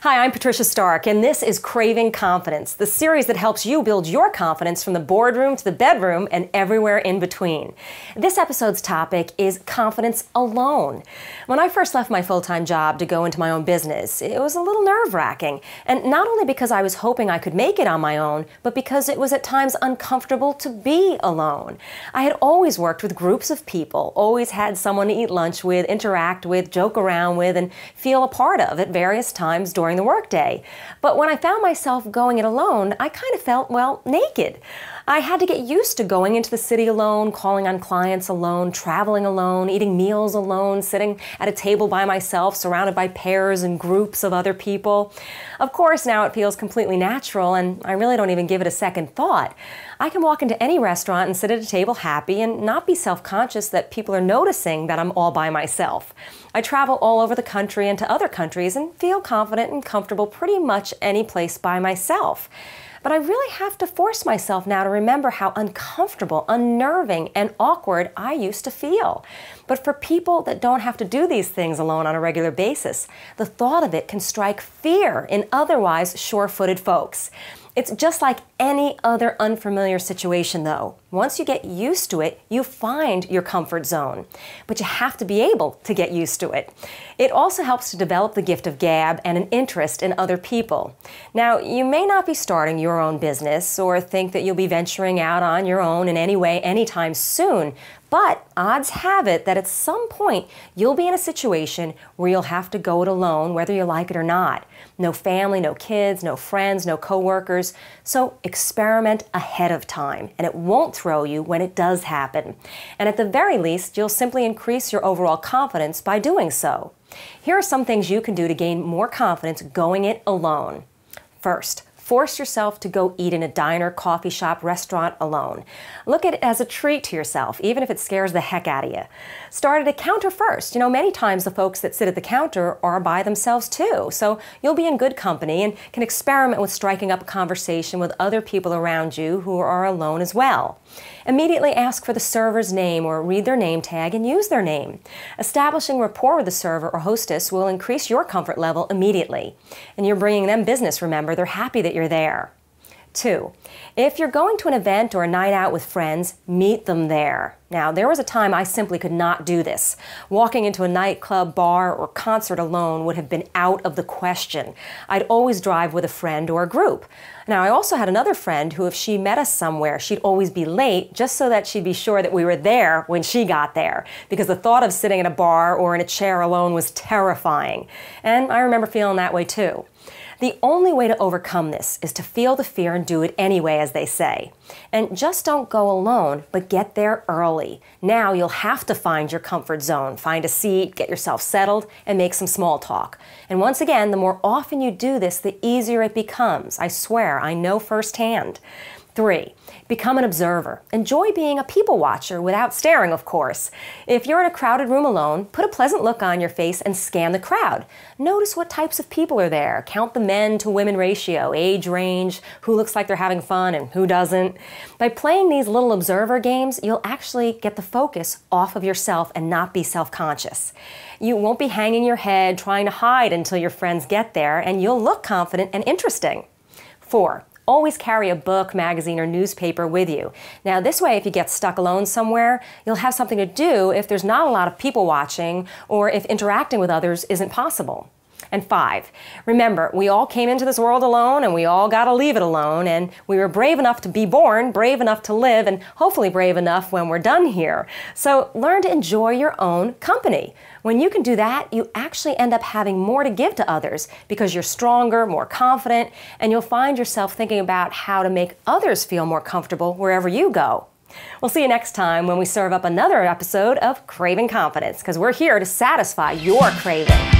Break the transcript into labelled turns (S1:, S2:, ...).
S1: Hi, I'm Patricia Stark, and this is Craving Confidence, the series that helps you build your confidence from the boardroom to the bedroom and everywhere in between. This episode's topic is confidence alone. When I first left my full-time job to go into my own business, it was a little nerve-wracking, and not only because I was hoping I could make it on my own, but because it was at times uncomfortable to be alone. I had always worked with groups of people, always had someone to eat lunch with, interact with, joke around with, and feel a part of at various times during the workday. But when I found myself going it alone, I kind of felt, well, naked. I had to get used to going into the city alone, calling on clients alone, traveling alone, eating meals alone, sitting at a table by myself, surrounded by pairs and groups of other people. Of course, now it feels completely natural, and I really don't even give it a second thought. I can walk into any restaurant and sit at a table happy and not be self-conscious that people are noticing that I'm all by myself. I travel all over the country and to other countries and feel confident and comfortable pretty much any place by myself. But I really have to force myself now to remember how uncomfortable, unnerving, and awkward I used to feel. But for people that don't have to do these things alone on a regular basis, the thought of it can strike fear in otherwise sure-footed folks. It's just like any other unfamiliar situation, though. Once you get used to it, you find your comfort zone. But you have to be able to get used to it. It also helps to develop the gift of gab and an interest in other people. Now, you may not be starting your own business or think that you'll be venturing out on your own in any way anytime soon, but odds have it that at some point you'll be in a situation where you'll have to go it alone, whether you like it or not. No family, no kids, no friends, no coworkers. So experiment ahead of time, and it won't throw you when it does happen. And at the very least, you'll simply increase your overall confidence by doing so. Here are some things you can do to gain more confidence going it alone. First, force yourself to go eat in a diner, coffee shop, restaurant alone. Look at it as a treat to yourself, even if it scares the heck out of you. Start at a counter first. You know, many times the folks that sit at the counter are by themselves too, so you'll be in good company and can experiment with striking up a conversation with other people around you who are alone as well. Immediately ask for the server's name or read their name tag and use their name. Establishing rapport with the server or hostess will increase your comfort level immediately. And you're bringing them business, remember. They're happy that you're there. 2, if you're going to an event or a night out with friends, meet them there. Now, there was a time I simply could not do this. Walking into a nightclub, bar, or concert alone would have been out of the question. I'd always drive with a friend or a group. Now, I also had another friend who, if she met us somewhere, she'd always be late just so that she'd be sure that we were there when she got there, because the thought of sitting in a bar or in a chair alone was terrifying. And I remember feeling that way too. The only way to overcome this is to feel the fear and do it anyway, as they say. And just don't go alone, but get there early. Now you'll have to find your comfort zone, find a seat, get yourself settled, and make some small talk. And once again, the more often you do this, the easier it becomes. I swear, I know firsthand. 3, become an observer. Enjoy being a people watcher without staring, of course. If you're in a crowded room alone, put a pleasant look on your face and scan the crowd. Notice what types of people are there. Count the men to women ratio, age range, who looks like they're having fun and who doesn't. By playing these little observer games, you'll actually get the focus off of yourself and not be self-conscious. You won't be hanging your head trying to hide until your friends get there, and you'll look confident and interesting. 4, always carry a book, magazine, or newspaper with you. Now, this way, if you get stuck alone somewhere, you'll have something to do if there's not a lot of people watching or if interacting with others isn't possible. And 5, remember, we all came into this world alone and we all gotta leave it alone, and we were brave enough to be born, brave enough to live, and hopefully brave enough when we're done here. So learn to enjoy your own company. When you can do that, you actually end up having more to give to others because you're stronger, more confident, and you'll find yourself thinking about how to make others feel more comfortable wherever you go. We'll see you next time when we serve up another episode of Craving Confidence, because we're here to satisfy your craving.